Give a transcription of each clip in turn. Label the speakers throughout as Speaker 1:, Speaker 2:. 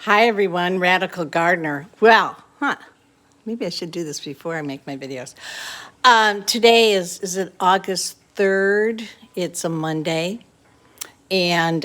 Speaker 1: Hi everyone, Radical Gardener. Maybe I should do this before I make my videos. Today is it August 3rd? It's a Monday. And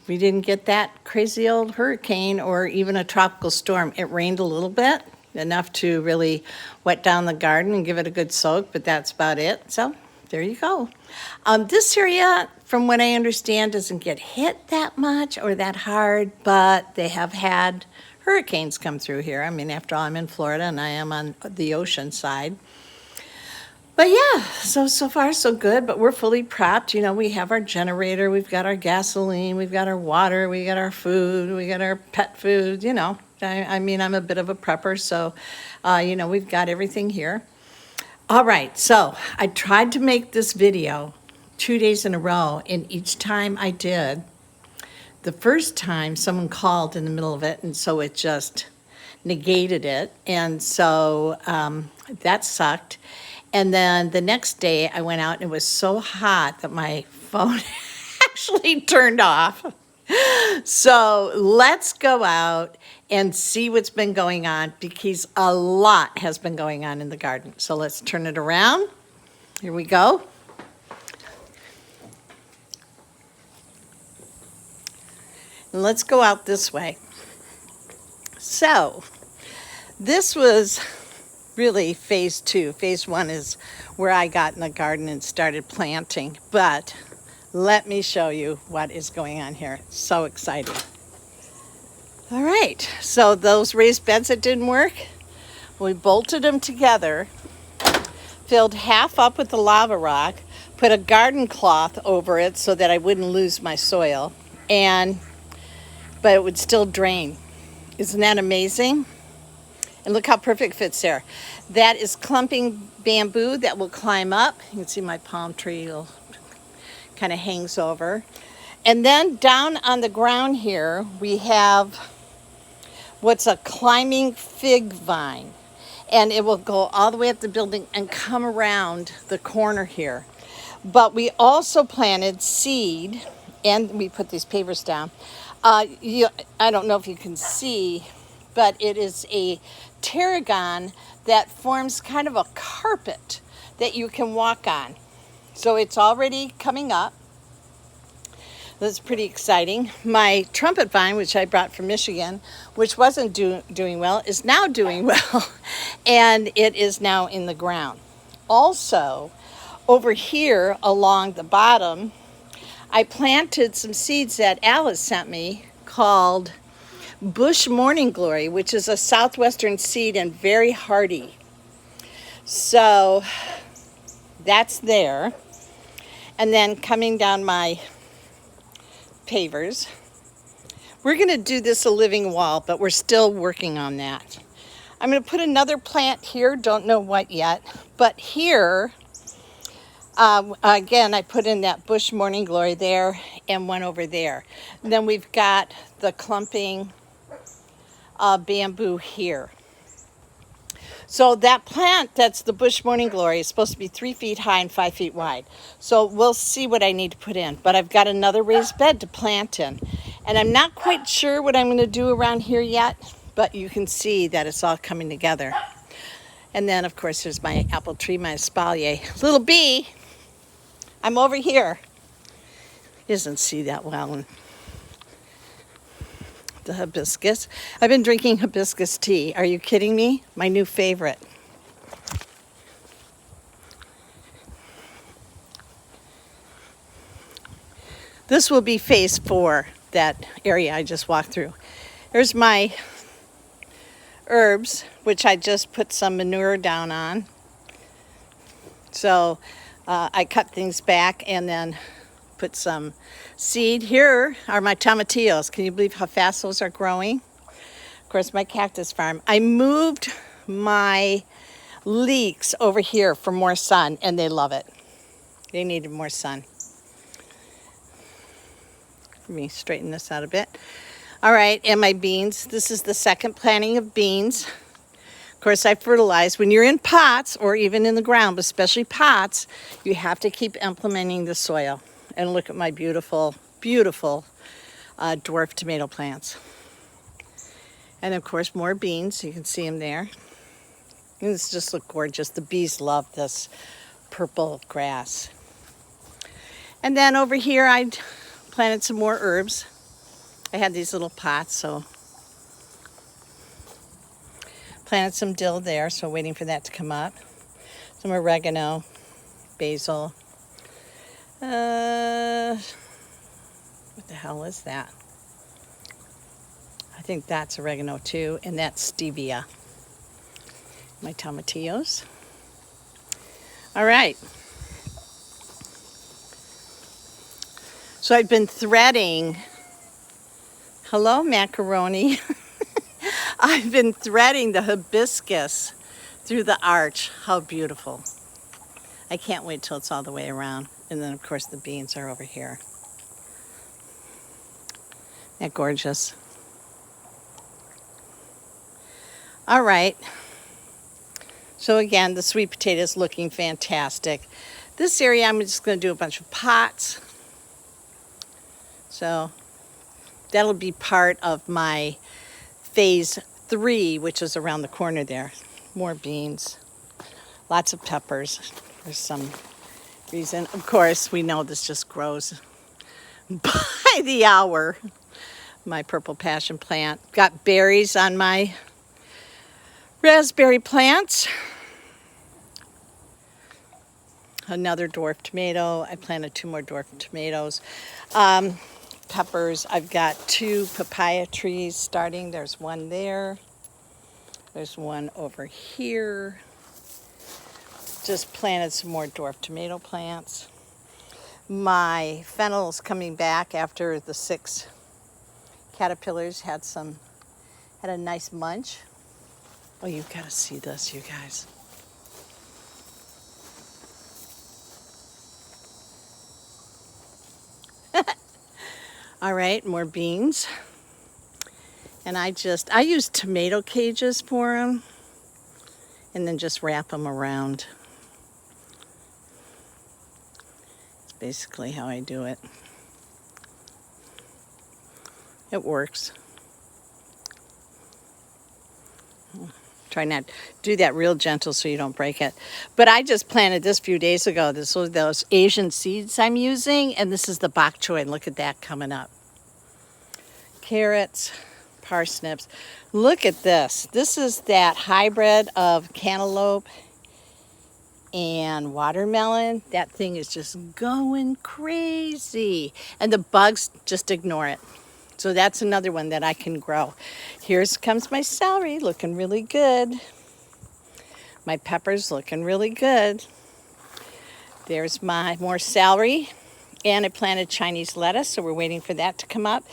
Speaker 1: we didn't get that crazy old hurricane or even a tropical storm. It rained a little bit, enough to really wet down the garden and give it a good soak, but that's about it. So there you go. This area, from what I understand, doesn't get hit that much or that hard, but they have had hurricanes come through here. I mean, after all, I'm in Florida and I am on the ocean side. But yeah, so far so good, but we're fully prepped. You know, we have our generator, we've got our gasoline, we've got our water, we got our food, we got our pet food, you know. I mean, I'm a bit of a prepper, so, we've got everything here. All right, so I tried to make this video 2 days in a row, and each time I did, the first time someone called in the middle of it, and so it just negated it, and so that sucked. And then the next day I went out and it was so hot that my phone actually turned off. So let's go out and see what's been going on, because a lot has been going on in the garden. So let's turn it around. Here we go. And let's go out this way. So this was really phase 2. Phase 1 is where I got in the garden and started planting. But let me show you what is going on here. So exciting. All right, so those raised beds that didn't work, we bolted them together, filled half up with the lava rock, put a garden cloth over it so that I wouldn't lose my soil, but it would still drain. Isn't that amazing? And look how perfect it fits there. That is clumping bamboo that will climb up. You can see my palm tree kind of hangs over. And then down on the ground here, we have what's a climbing fig vine. And it will go all the way up the building and come around the corner here. But we also planted seed, and we put these pavers down. I don't know if you can see, but it is a tarragon that forms kind of a carpet that you can walk on. So it's already coming up. That's pretty exciting. My trumpet vine, which I brought from Michigan, which wasn't doing well, is now doing well, and it is now in the ground. Also, over here along the bottom, I planted some seeds that Alice sent me called Bush Morning Glory, which is a southwestern seed and very hardy. So that's there. And then coming down my pavers, we're going to do this a living wall, but we're still working on that. I'm going to put another plant here, don't know what yet, but here, again, I put in that Bush Morning Glory there and one over there. And then we've got the clumping bamboo here. So that plant, that's the Bush Morning Glory, is supposed to be 3 feet high and 5 feet wide. So we'll see what I need to put in. But I've got another raised bed to plant in. And I'm not quite sure what I'm going to do around here yet, but you can see that it's all coming together. And then, of course, there's my apple tree, my espalier. Little bee, I'm over here. He doesn't see that well. And the hibiscus. I've been drinking hibiscus tea. Are you kidding me? My new favorite. This will be phase 4, that area I just walked through. There's my herbs, which I just put some manure down on. So I cut things back and then put some seed. Here are my tomatillos. Can you believe how fast those are growing? Of course, my cactus farm. I moved my leeks over here for more sun, and they love it. They needed more sun. Let me straighten this out a bit. All right, and my beans. This is the second planting of beans. Of course, I fertilize. When you're in pots or even in the ground, but especially pots, you have to keep implementing the soil. And look at my beautiful, beautiful dwarf tomato plants. And of course, more beans. You can see them there. And this just look gorgeous. The bees love this purple grass. And then over here, I planted some more herbs. I had these little pots, so planted some dill there, so waiting for that to come up. Some oregano, basil. What the hell is that? I think that's oregano too, and that's stevia. My tomatillos. All right. So I've been threading. Hello, macaroni. I've been threading the hibiscus through the arch. How beautiful. I can't wait till it's all the way around. And then, of course, the beans are over here. Isn't that gorgeous? All right. So again, the sweet potato is looking fantastic. This area, I'm just going to do a bunch of pots. So that'll be part of my phase 3, which is around the corner there. More beans, lots of peppers for some reason. Of course, we know this just grows by the hour. My purple passion plant. Got berries on my raspberry plants. Another dwarf tomato. I planted 2 more dwarf tomatoes. Peppers. I've got 2 papaya trees starting. There's one there. There's one over here. Just planted some more dwarf tomato plants. My fennel's coming back after the 6 caterpillars had a nice munch. Oh, you've got to see this, you guys. All right, more beans. And I use tomato cages for them and then just wrap them around. It's basically how I do it. It works. Try not to do that real gentle so you don't break it. But I just planted this a few days ago. This was those Asian seeds I'm using, and this is the bok choy. And look at that coming up. Carrots, parsnips. Look at this. This is that hybrid of cantaloupe and watermelon. That thing is just going crazy. And the bugs just ignore it. So that's another one that I can grow. Here comes my celery, looking really good. My peppers looking really good. There's my more celery. And I planted Chinese lettuce, so we're waiting for that to come up.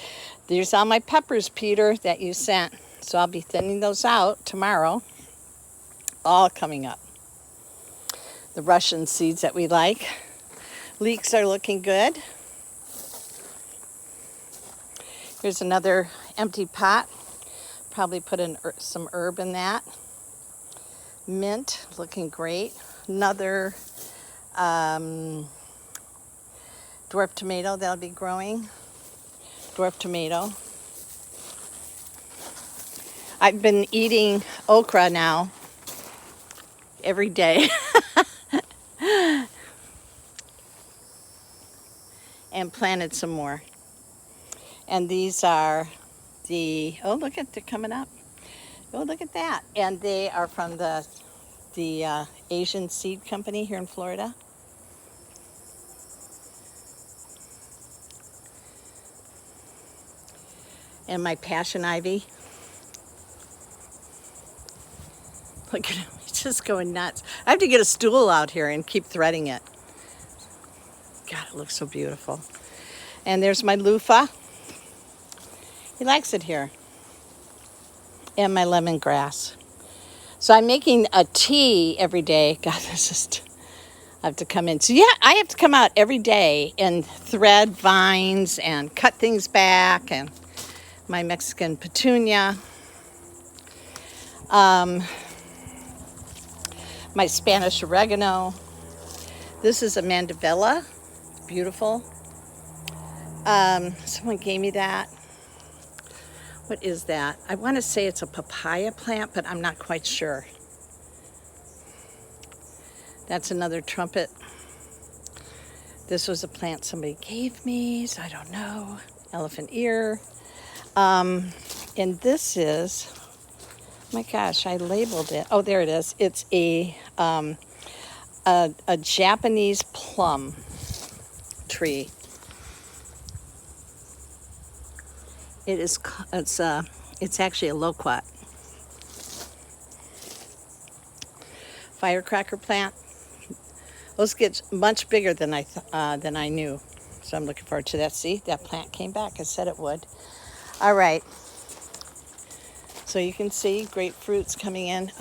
Speaker 1: There's all my peppers, Peter, that you sent. So I'll be thinning those out tomorrow. All coming up. The Russian seeds that we like. Leeks are looking good. Here's another empty pot. Probably put in some herb in that. Mint, looking great. Another dwarf tomato that'll be growing. Dwarf tomato. I've been eating okra now every day. And planted some more. And these are the, oh, look at, they're coming up. Oh, look at that. And they are from the Asian Seed Company here in Florida. And my passion ivy. Look at him, he's just going nuts. I have to get a stool out here and keep threading it. God, it looks so beautiful. And there's my loofah. He likes it here. And my lemongrass. So I'm making a tea every day. God, this is, I have to come in. So yeah, I have to come out every day and thread vines and cut things back. And my Mexican petunia. My Spanish oregano. This is a mandevilla. Beautiful. Someone gave me that. What is that? I want to say it's a papaya plant, but I'm not quite sure. That's another trumpet. This was a plant somebody gave me, so I don't know. Elephant ear. And this is, my gosh, I labeled it. Oh, there it is. It's a Japanese plum tree. It's actually a loquat. Firecracker plant. Those get much bigger than I knew. So I'm looking forward to that. See, that plant came back. I said it would. All right. So you can see grapefruits coming in.